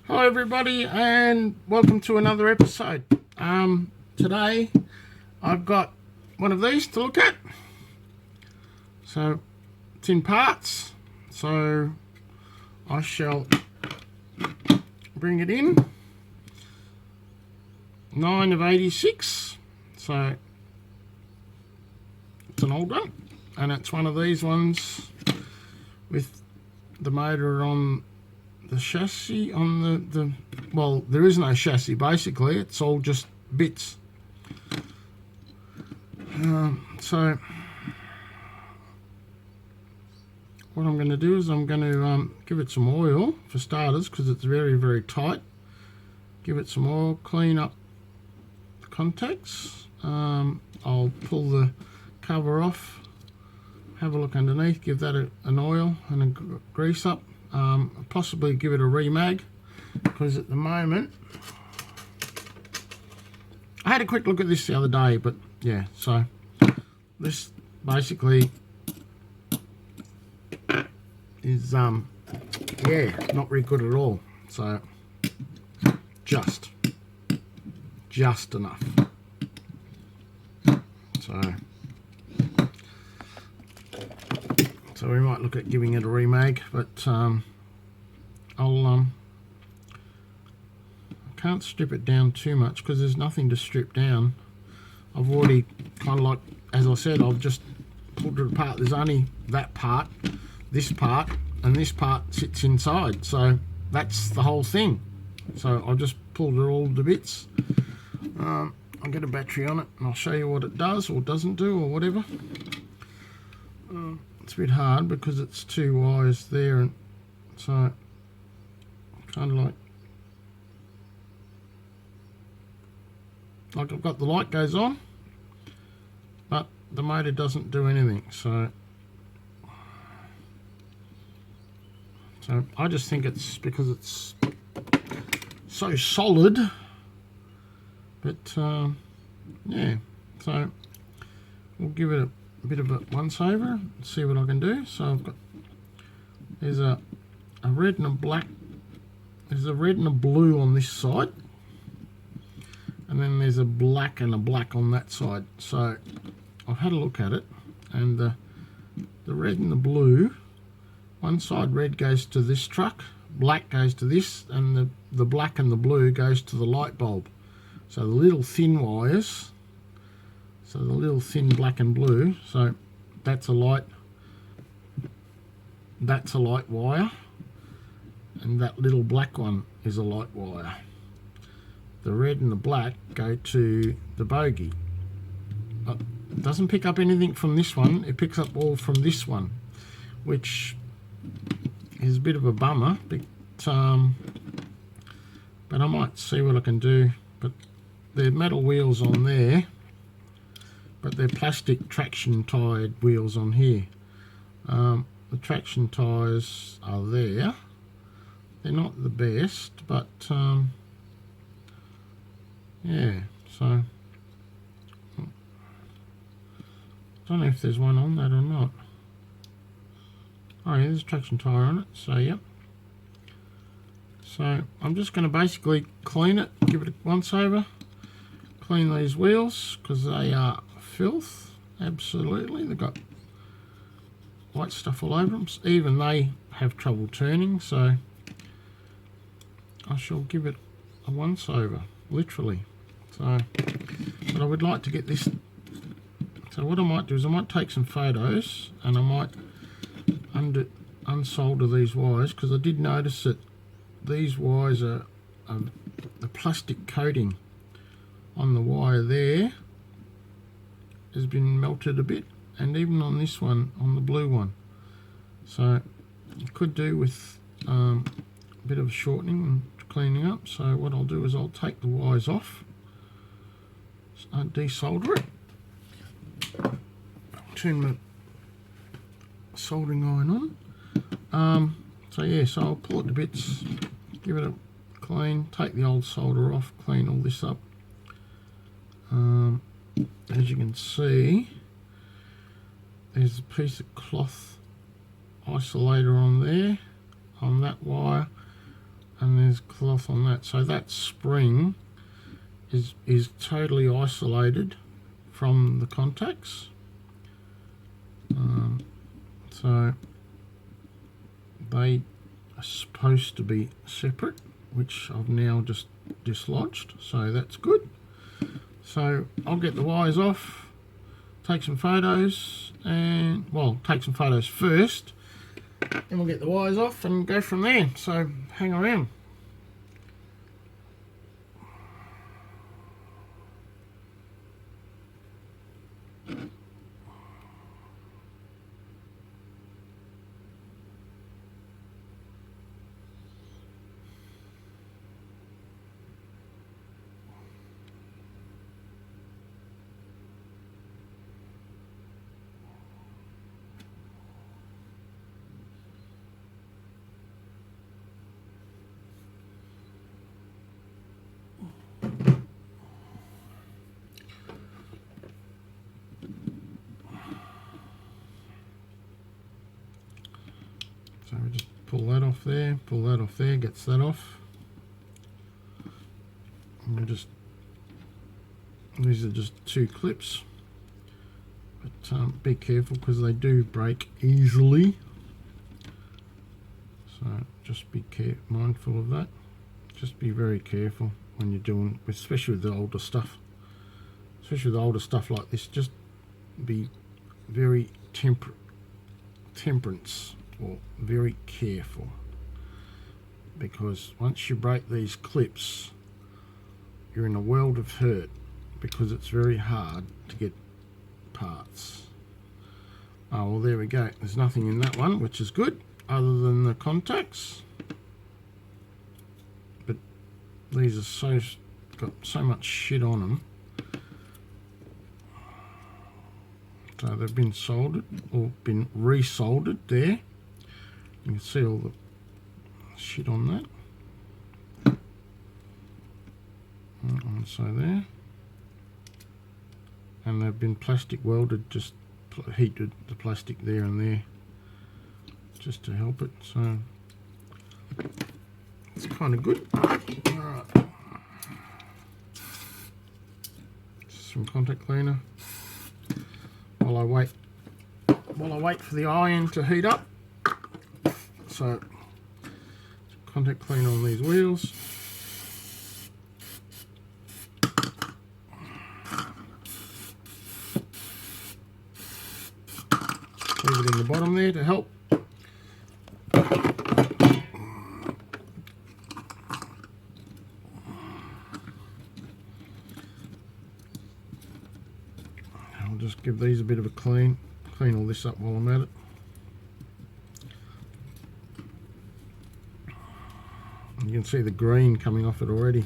Hello everybody and welcome to another episode. Today I've got one of these to look at. So it's in parts, so I shall bring it in. 9 of 86, so it's an old one, and it's one of these ones with the motor on the chassis, on the well, there is no chassis basically, it's all just bits. So what I'm going to do is I'm going to give it some oil for starters, because it's very tight. Give it some oil, clean up the contacts. I'll pull the cover off, have a look underneath, give that an oil and a grease up. Possibly give it a remag, because at the moment, I had a quick look at this the other day, but yeah, so this basically is yeah, not very good at all. So just enough. So we might look at giving it a remag, but I can't strip it down too much because there's nothing to strip down. I've already kind of, like, as I said, I've just pulled it apart. There's only that part, this part, and this part sits inside, so that's the whole thing. So I just pulled it all to bits. I'll get a battery on it and I'll show you what it does or doesn't do or whatever. It's a bit hard because it's two wires there, and so kind of like I've got the light goes on, but the motor doesn't do anything. So I just think it's because it's so solid. But yeah, so we'll give it a bit of a once over and see what I can do. So I've got, there's a red and a black, there's a red and a blue on this side, and then there's a black and a black on that side. So I've had a look at it, and the red and the blue, one side red goes to this truck, black goes to this, and the black and the blue goes to the light bulb. So the little thin wires, so the little thin black and blue, so that's a light wire, and that little black one is a light wire. The red and the black go to the bogie. It doesn't pick up anything from this one, it picks up all from this one, which is a bit of a bummer, but I might see what I can do. But they're metal wheels on there, but they're plastic traction tired wheels on here. The traction tires are there. They're not the best, but yeah, so I don't know if there's one on that or not. Oh yeah, there's a traction tire on it, so yep. So I'm just going to basically clean it, give it a once over, clean these wheels because they are filth, absolutely. They've got white stuff all over them. Even they have trouble turning, so I shall give it a once over, literally. So, but I would like to get this. So what I might do is I might take some photos and I might unsolder these wires, because I did notice that these wires are the plastic coating on the wire there has been melted a bit, and even on this one, on the blue one. So it could do with a bit of shortening and cleaning up. So what I'll do is I'll take the wires off, desolder it, turn my soldering iron on. So yeah, so I'll pull it to bits, give it a clean, take the old solder off, clean all this up. As you can see, there's a piece of cloth isolator on there, on that wire. and there's cloth on that. So that spring is totally isolated from the contacts. So they are supposed to be separate, which I've now just dislodged, so that's good. So I'll get the wires off, take some photos, and well, take some photos first, then we'll get the wires off and go from there. So hang around. So we just pull that off there, gets that off. And we just, these are just 2 clips, but be careful because they do break easily. So just be mindful of that. Just be very careful when you're doing, especially with the older stuff. Especially with older stuff like this, just be very temperance, or very careful, because once you break these clips, you're in a world of hurt, because it's very hard to get parts. Oh well, there we go. There's nothing in that one, which is good, other than the contacts. But these are got so much shit on them. So they've been soldered or been resoldered there. You can see all the shit on that. So there. And they've been plastic welded, just heated the plastic there and there, just to help it. So it's kind of good. Alright. Some contact cleaner. While I wait for the iron to heat up. So contact cleaner on these wheels. Leave it in the bottom there to help. I'll just give these a bit of a clean all this up while I'm at it. You can see the green coming off it already.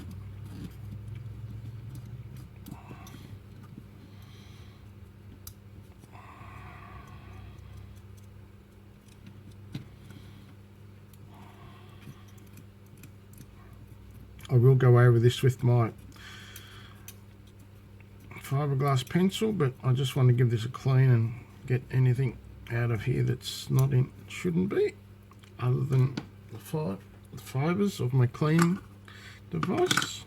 I will go over this with my fiberglass pencil, but I just want to give this a clean and get anything out of here that's not in, shouldn't be, other than the fibers of my cleaning device.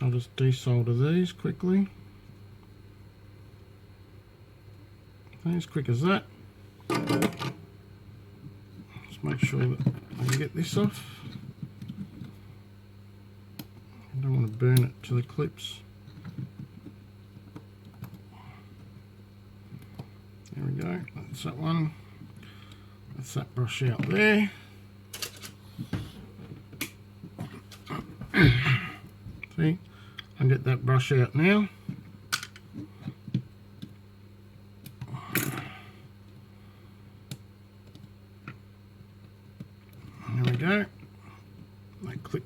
I'll just desolder these quickly. As quick as that. Just make sure that I can get this off. I don't want to burn it to the clips. There we go. That's that one. That's that brush out there. See? I get that brush out now.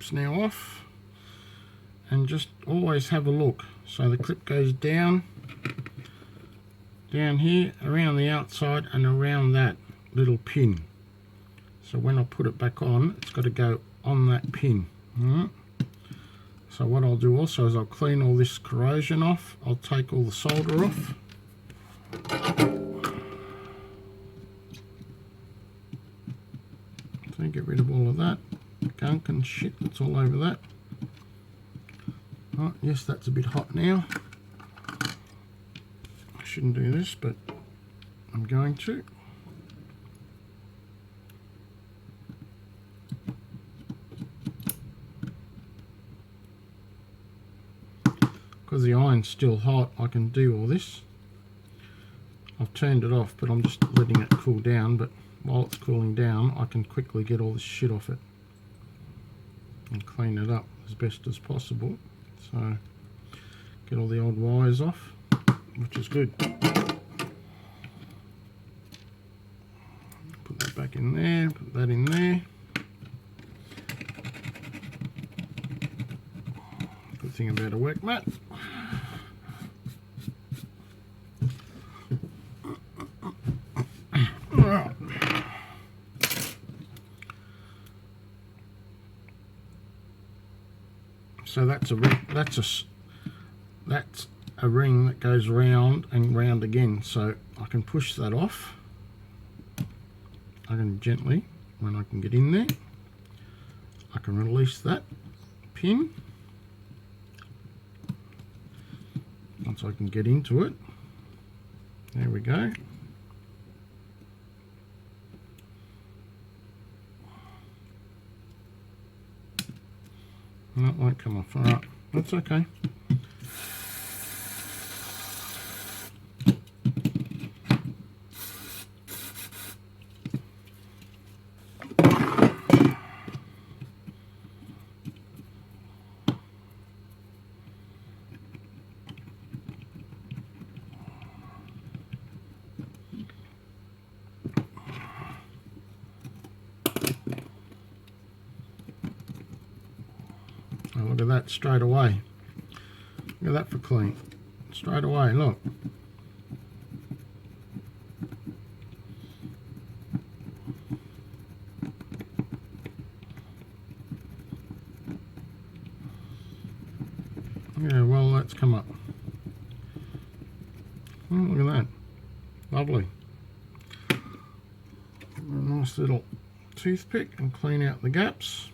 clip's now off, and just always have a look. So the clip goes down here, around the outside and around that little pin. So when I put it back on, it's got to go on that pin. Alright. So what I'll do also is I'll clean all this corrosion off. I'll take all the solder off. So get rid of all of that gunk and shit that's all over that. Oh, yes, that's a bit hot now. I shouldn't do this, but I'm going to. Because the iron's still hot, I can do all this. I've turned it off, but I'm just letting it cool down. But while it's cooling down, I can quickly get all this shit off it and clean it up as best as possible. So get all the old wires off, which is good. Put that back in there, put that in there. Good thing about a work mat. So that's a ring that goes round and round again. So I can push that off. I can gently, when I can get in there, I can release that pin. Once I can get into it, there we go. No, it won't come off. Alright, that's okay. Look at that straight away. Look at that for clean. Straight away, look. Yeah, well, that's come up. Oh, look at that. Lovely. A nice little toothpick and clean out the gaps.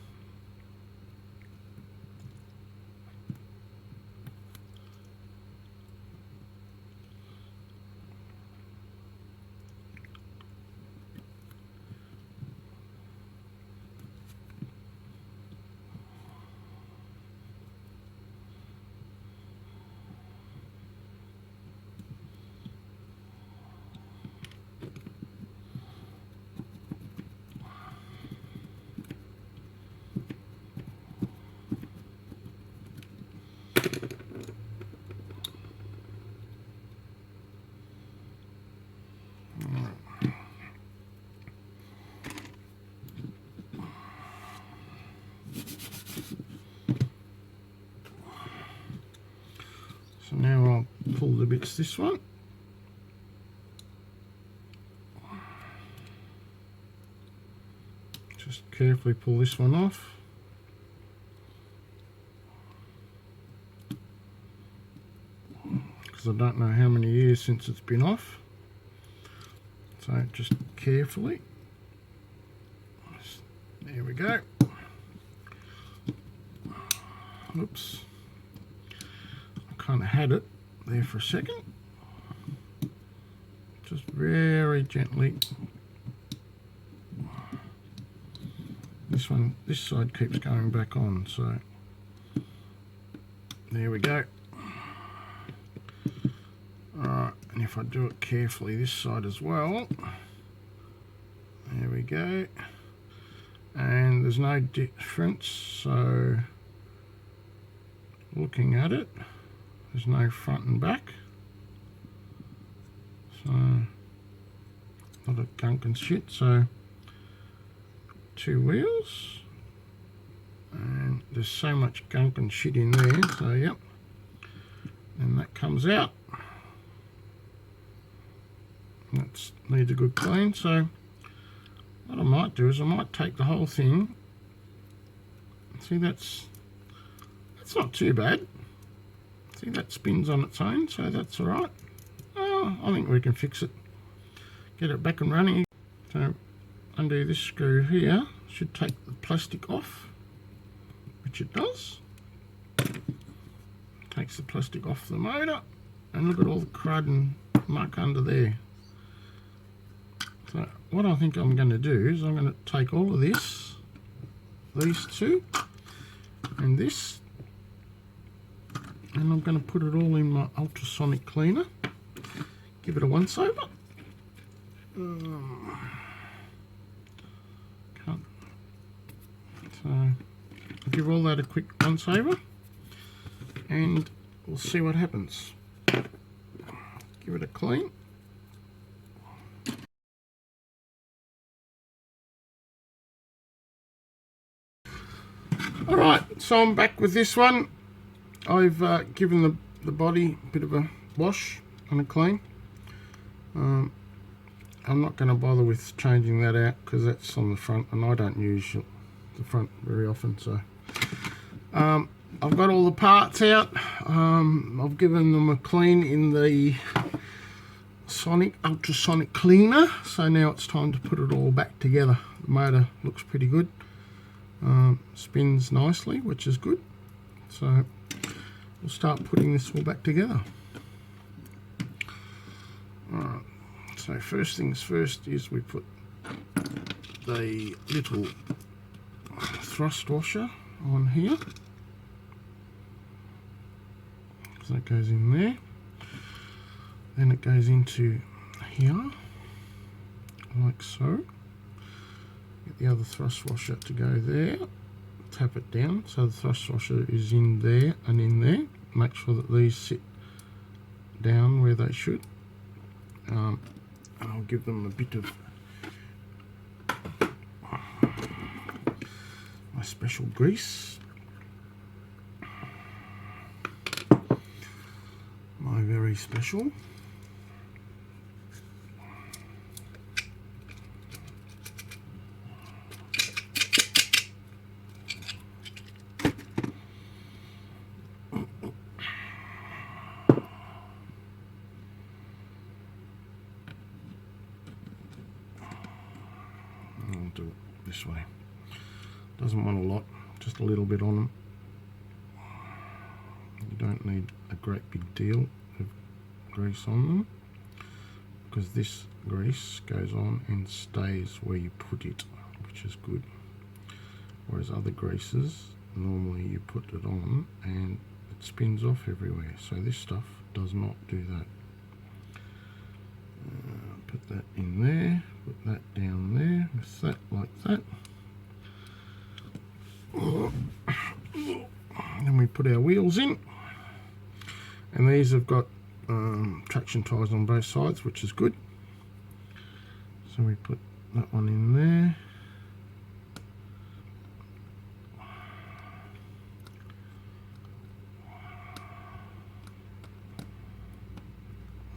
So now I'll pull the bits this one. Just carefully pull this one off. Because I don't know how many years since it's been off. So just carefully. There we go. Oops. Kind of had it there for a second. Just very gently. This side keeps going back on, so there we go. Alright, and if I do it carefully this side as well, there we go. And there's no difference, so looking at it, there's no front and back, so not a gunk and shit. So 2 wheels, and there's so much gunk and shit in there, so yep, and that comes out. That needs a good clean. So what I might do is I might take the whole thing. See, that's not too bad. See, that spins on its own, so that's all right. Oh, I think we can fix it. Get it back and running. So undo this screw here. Should take the plastic off, which it does. Takes the plastic off the motor, and look at all the crud and muck under there. So what I think I'm going to do is I'm going to take all of this, these two, and this, and I'm going to put it all in my ultrasonic cleaner. Give it a once over. So I'll give all that a quick once over, and we'll see what happens. Give it a clean. Alright, so I'm back with this one. I've given the body a bit of a wash and a clean. I'm not going to bother with changing that out because that's on the front, and I don't use the front very often. So I've got all the parts out. I've given them a clean in the ultrasonic cleaner, so now it's time to put it all back together. The motor looks pretty good. Spins nicely, which is good. So we'll start putting this all back together. Alright, so first things first is we put the little thrust washer on here. So that goes in there. Then it goes into here, like so. Get the other thrust washer to go there. Tap it down so the thrust washer is in there and in there. Make sure that these sit down where they should. And I'll give them a bit of my special grease. My very special. Do it this way. Doesn't want a lot, just a little bit on them. You don't need a great big deal of grease on them, because this grease goes on and stays where you put it, which is good. Whereas other greases, normally you put it on and it spins off everywhere. So this stuff does not do that. Put that in there, put that down there, with that like that. Then we put our wheels in, and these have got traction ties on both sides, which is good. So we put that one in there.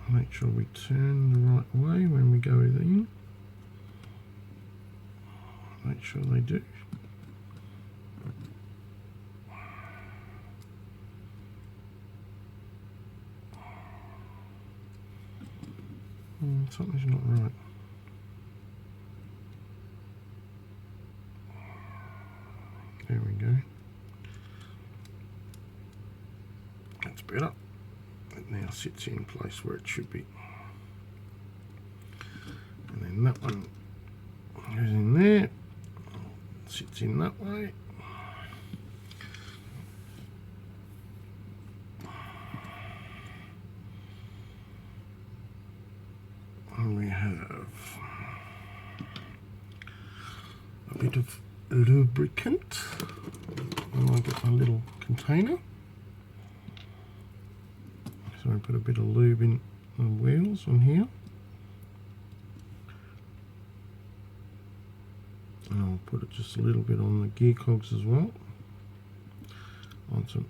Make sure we turn the right way when we go in. Make sure they do. Something's not right. There we go. That's better. It now sits in place where it should be. And then that one goes in there, sits in that way. And we have a bit of lubricant. And I'll get my little container. So I put a bit of lube in the wheels on here. And I'll put it just a little bit on the gear cogs as well. Want some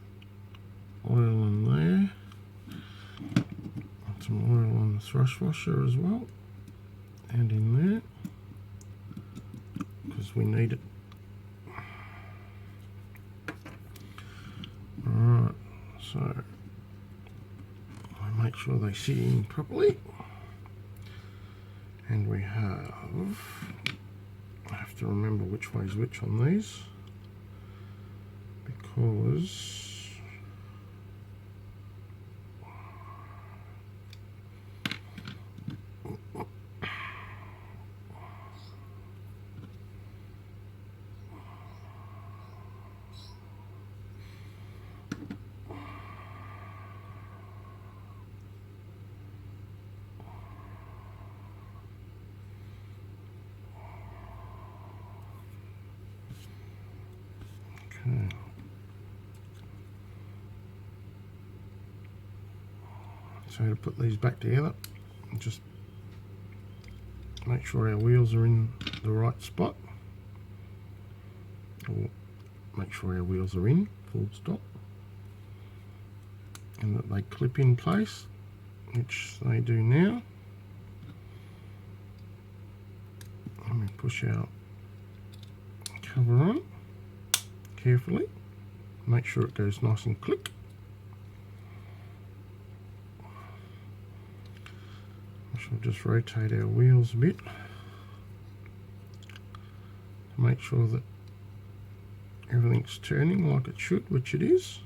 oil in there. Want some oil on the thrush washer as well. And in there. Because we need it. Alright, so I make sure they sit in properly. And we have, I have to remember which way is which on these, because so to put these back together, just make sure our wheels are in the right spot, or make sure our wheels are in, full stop, and that they clip in place, which they do now. And we push our cover on carefully, make sure it goes nice and click. We'll just rotate our wheels a bit to make sure that everything's turning like it should, which it is.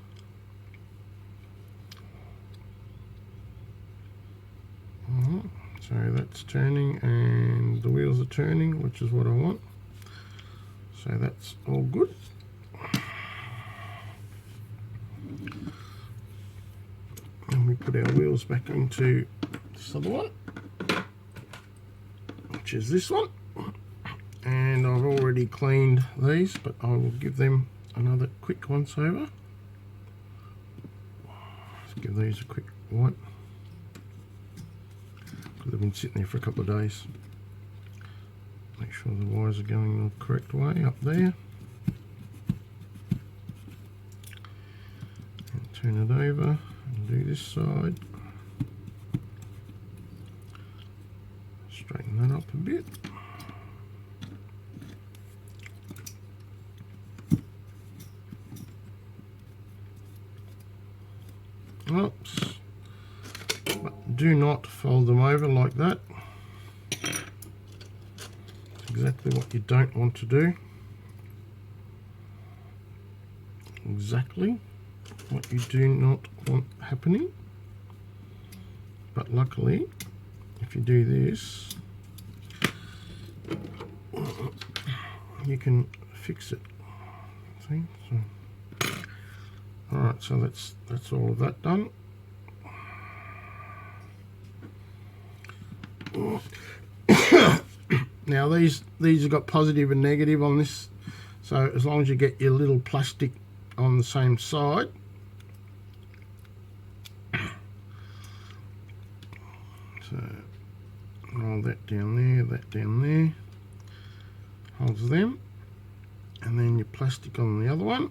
So that's turning and the wheels are turning, which is what I want. So that's all good. And we put our wheels back into this other one, which is this one, and I've already cleaned these, but I will give them another quick once over. Let's give these a quick wipe, because they've been sitting there for a couple of days. Make sure the wires are going the correct way up there, and turn it over and do this side. Straighten that up a bit. Oops. But do not fold them over like that. It's exactly what you don't want to do. Exactly what you do not want happening. But luckily, if you do this, you can fix it. See? So, alright, so that's all of that done. Now these have got positive and negative on this, so as long as you get your little plastic on the same side, so roll that down there, holds them, and then your plastic on the other one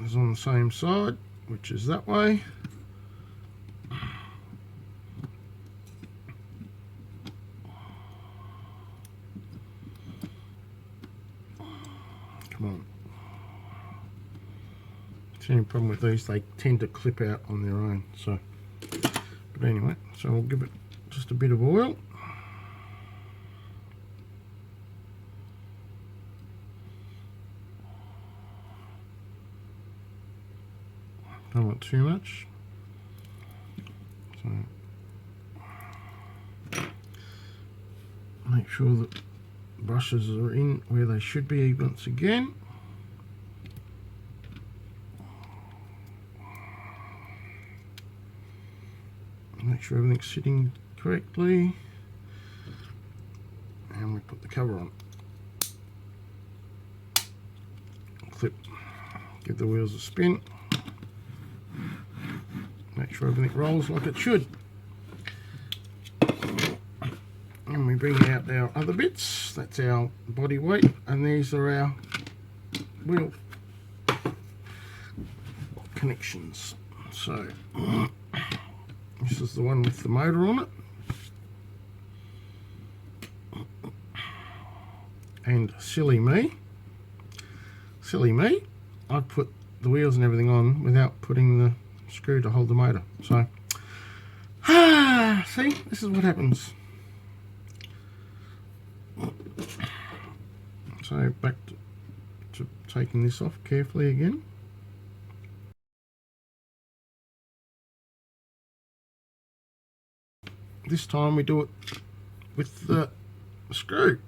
is on the same side, which is that way. Come on. The only problem with these, they tend to clip out on their own. So, but anyway, so we'll give it just a bit of oil. Don't want too much. So make sure that brushes are in where they should be once again. Make sure everything's sitting correctly, and we put the cover on. Clip, give the wheels a spin, make sure everything rolls like it should. And we bring out our other bits. That's our body weight, and these are our wheel connections. So this is the one with the motor on it. And silly me, I put the wheels and everything on without putting the screw to hold the motor. So, see, this is what happens. So back to taking this off carefully again. This time we do it with the screw.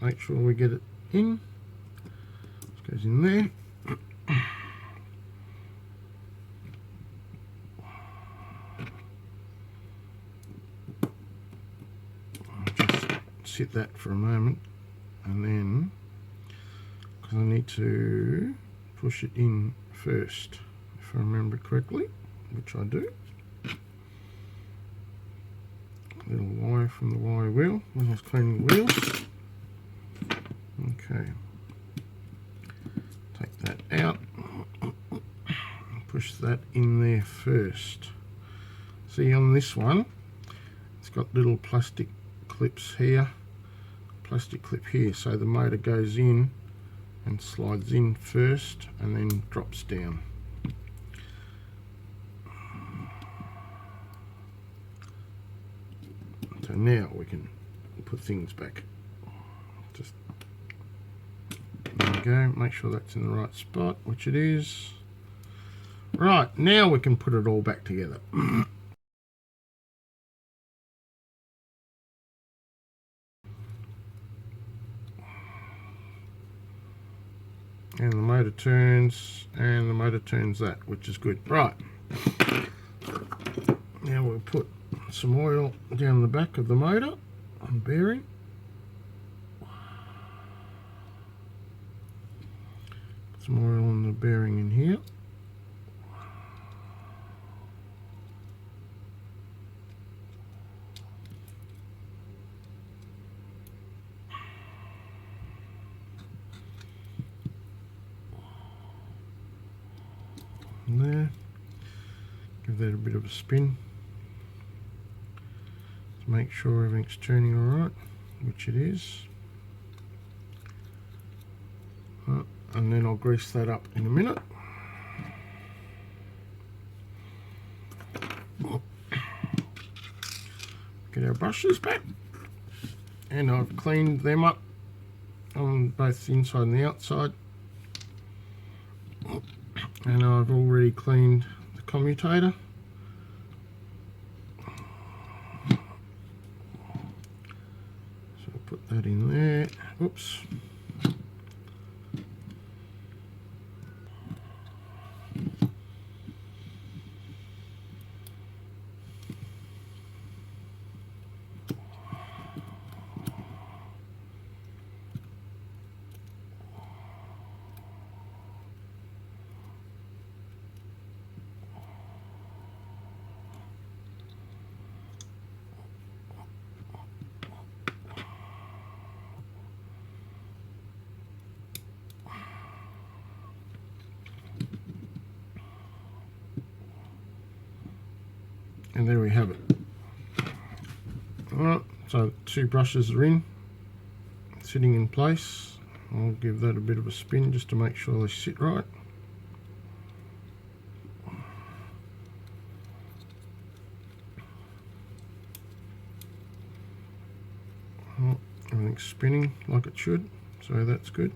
Make sure we get it in. This goes in there. Just sit that for a moment, and then, because I need to push it in first, if I remember correctly, which I do. A little wire from the wire wheel when I was cleaning the wheels. Okay, take that out, push that in there first. See, on this one, it's got little plastic clips here, plastic clip here, so the motor goes in and slides in first and then drops down. So now we can put things back. Just there we go, make sure that's in the right spot, which it is. Right, now we can put it all back together. And the motor turns, and the motor turns that, which is good. Right, now we'll put some oil down the back of the motor and bearing. Some oil on the bearing in here. And there. Give that a bit of a spin to make sure everything's turning alright, which it is. And then I'll grease that up in a minute. Get our brushes back, and I've cleaned them up on both the inside and the outside, and I've already cleaned the commutator. So I'll put that in there. Oops. And there we have it. Alright, so 2 brushes are in, sitting in place. I'll give that a bit of a spin just to make sure they sit right. Well, everything's spinning like it should, so that's good.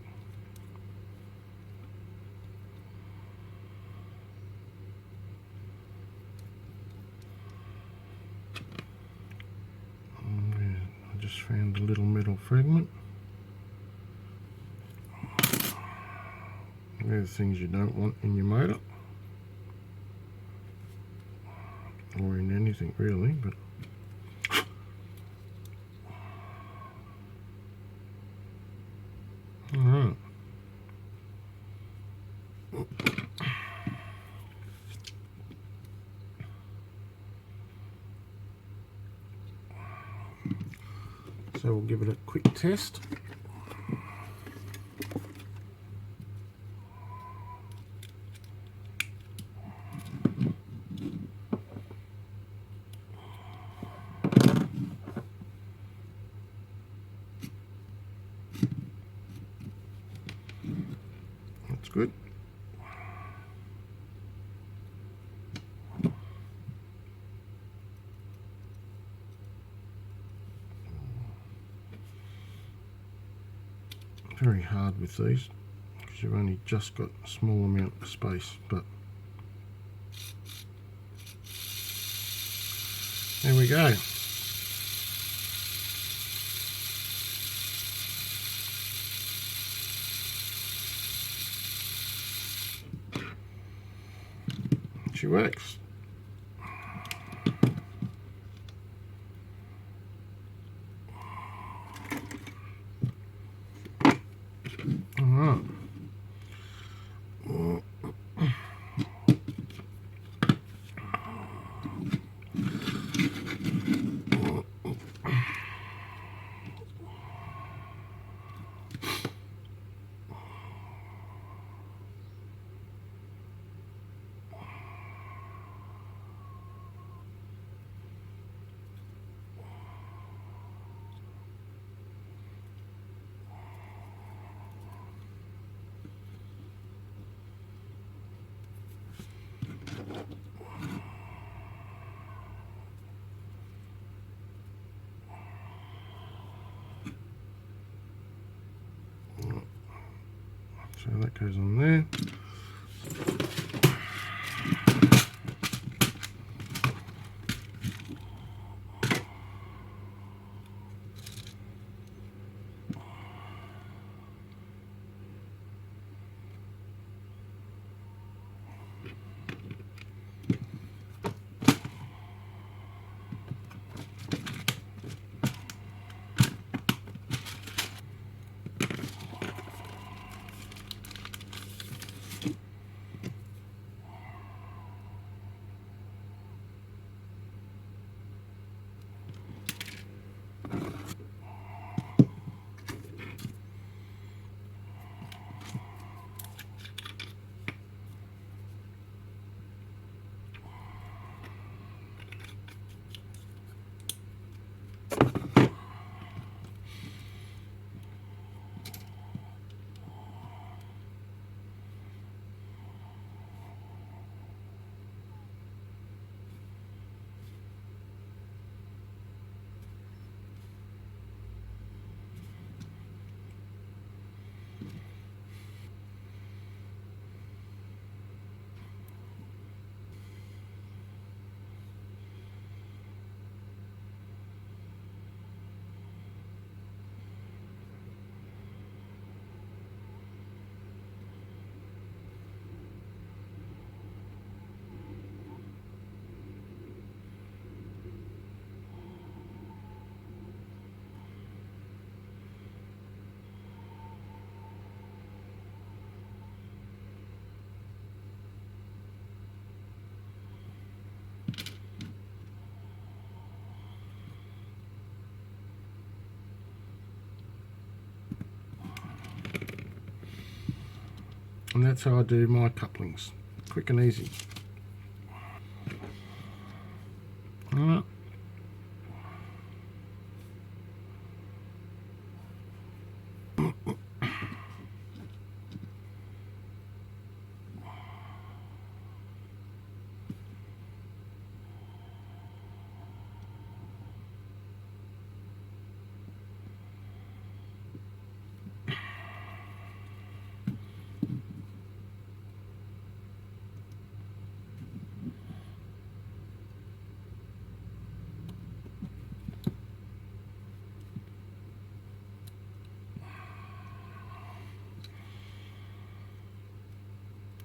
Found a little metal fragment. They're the things you don't want in your motor, or in anything really, but alright. So we'll give it a quick test. good. Very hard with these because you've only just got a small amount of space, but there we go. She works. All right. So that goes on there. And that's how I do my couplings, quick and easy. All right.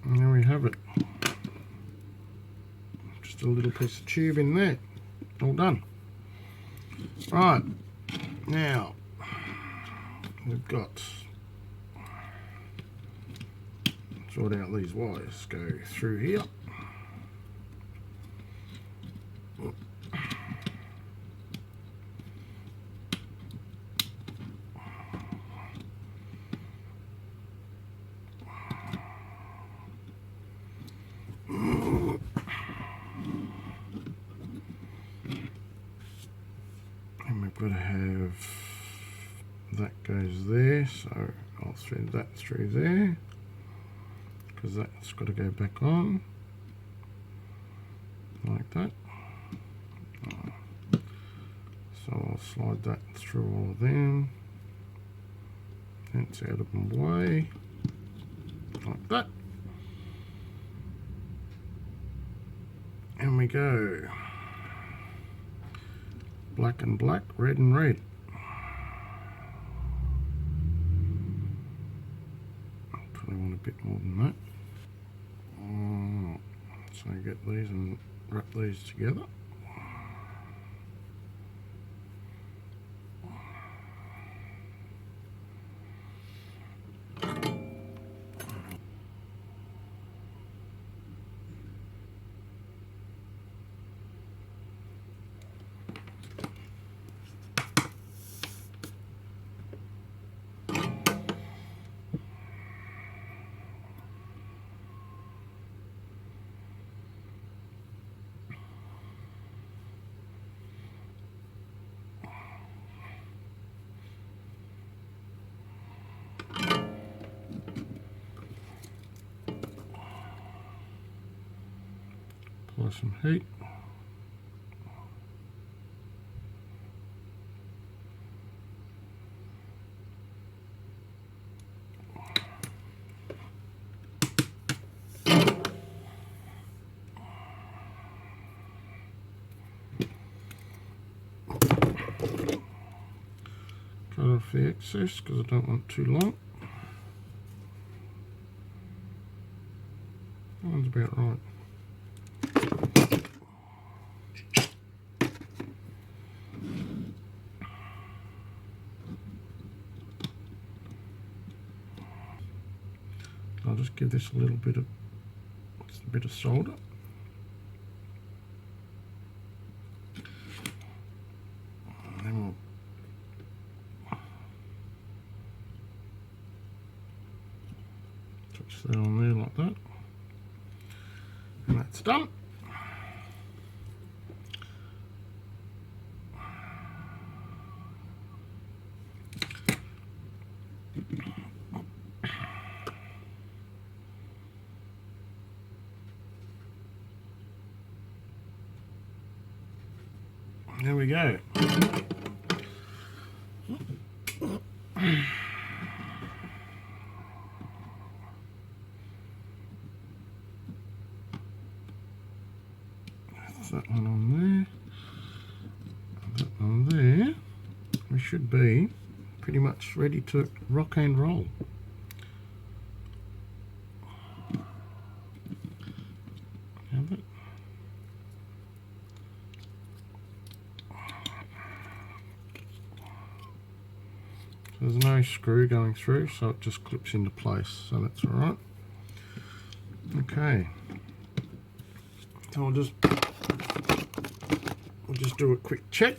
And there we have it. Just a little piece of tube in there. All done. Right, now we've got, sort out these wires, go through here. And we've got to have, that goes there, so I'll thread that through there. because that's got to go back on like that. So I'll slide that through all of them. That's out of the way, like that. And we go. Black and black, red and red. I probably want a bit more than that. So I get these and wrap these together. Apply some heat. Cut off the excess because I don't want too long. That one's about right. I'll just give this a little bit of solder. And then we'll touch that on there like that. And that's done. There we go. That's that one on there. That one there. We should be pretty much ready to rock and roll. Have it. There's no screw going through, so it just clips into place, so that's all right. Okay, so we'll just do a quick check.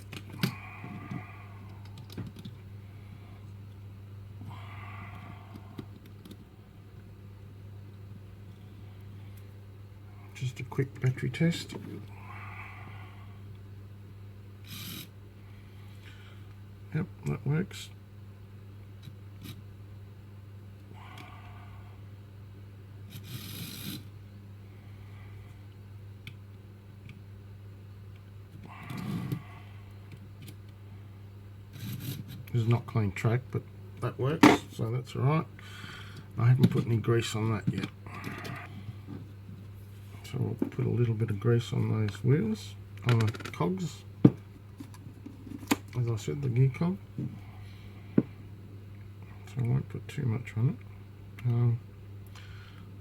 Just a quick battery test. Yep, that works. This is not clean track, but that works, so that's all right. I haven't put any grease on that yet. So we'll put a little bit of grease on those wheels, on the cogs. As I said, the gear cog. So I won't put too much on it.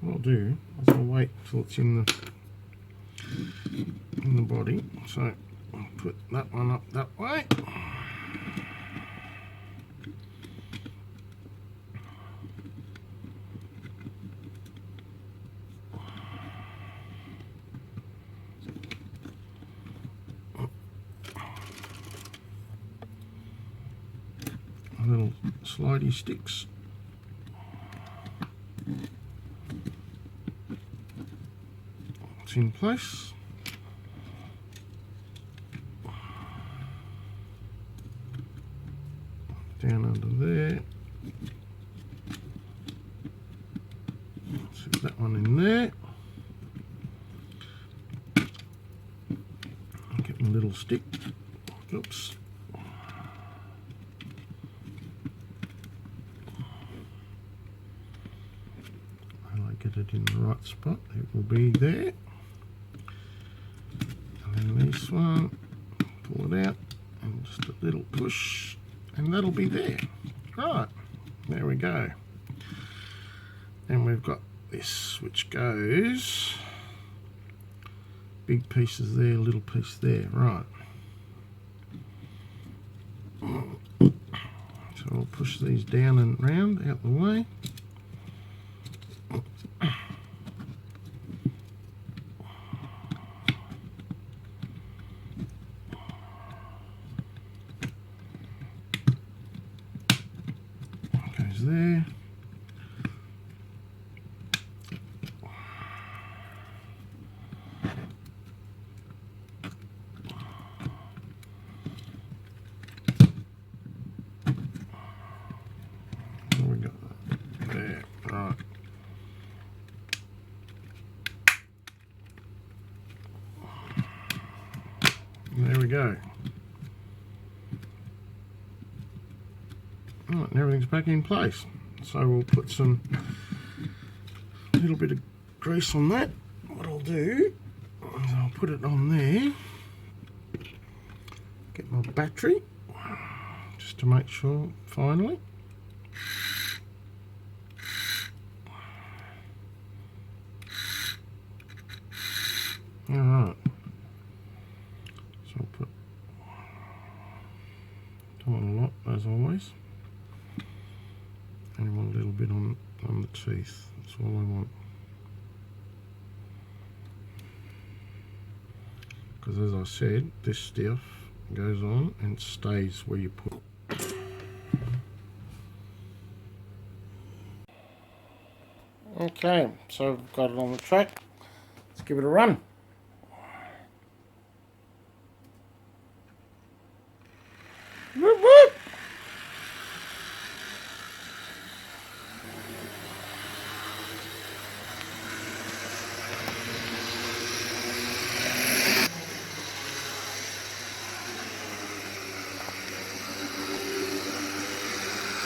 What I'll do is I'll wait till it's in the body. So I'll put that one up that way. Little slidey sticks. It's in place. Down under there. Set that one one in there. Get my little stick. Oops. I get it in the right spot. It will be there. And then this one, pull it out, and just a little push, and that'll be there. Right, there we go. And we've got this, which goes big pieces there, little piece there. Right. So I'll push these down and round out the way. Goes there. We got that there, right. There we go. Right, and everything's back in place. So we'll put some little bit of grease on that. What I'll do is I'll put it on there. Get my battery just to make sure finally. Alright. So I'll put, don't want a lot as always. Only want a little bit on the teeth. That's all I want. Because as I said, this stuff goes on and stays where you put it. Okay, so I've got it on the track. Let's give it a run. Whoop, whoop.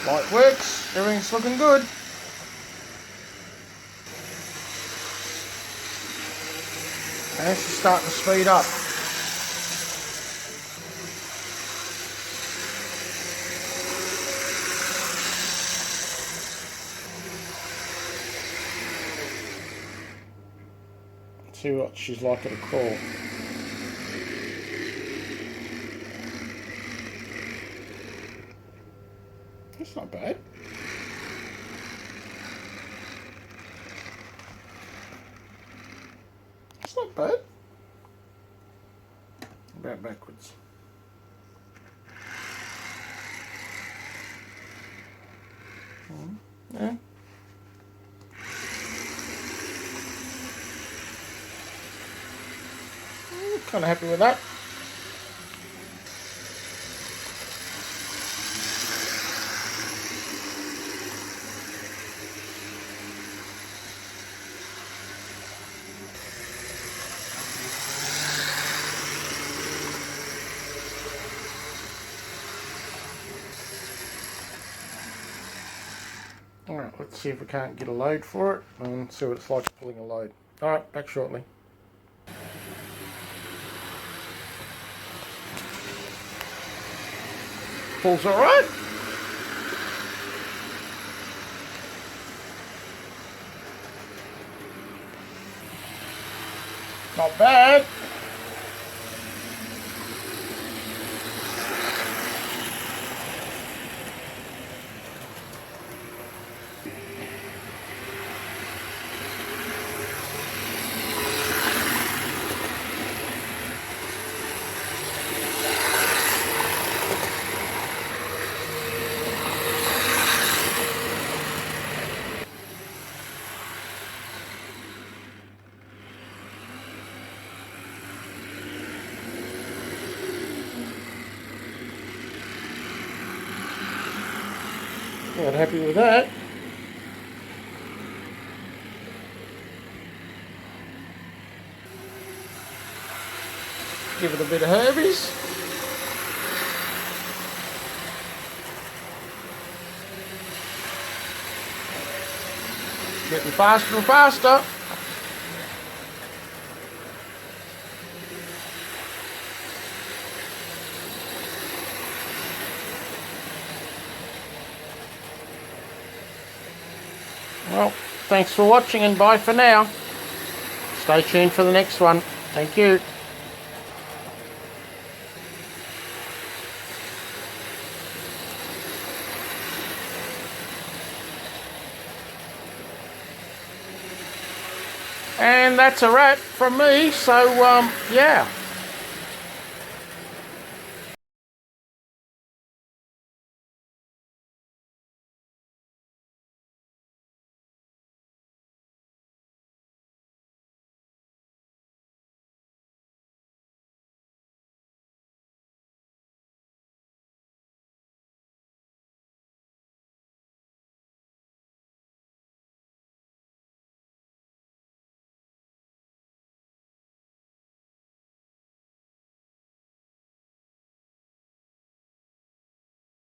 Light works, everything's looking good. And she's starting to speed up. Let's see what she's like at a crawl. That's not bad. That's not bad. About backwards. Yeah. Kind of happy with that. Alright, let's see if we can't get a load for it and see what it's like pulling a load. Alright, back shortly. Pulls alright. Not bad. Not happy with that. Give it a bit of herbies. Getting faster and faster. Well, thanks for watching and bye for now. Stay tuned for the next one. Thank you. And that's a wrap from me, so yeah.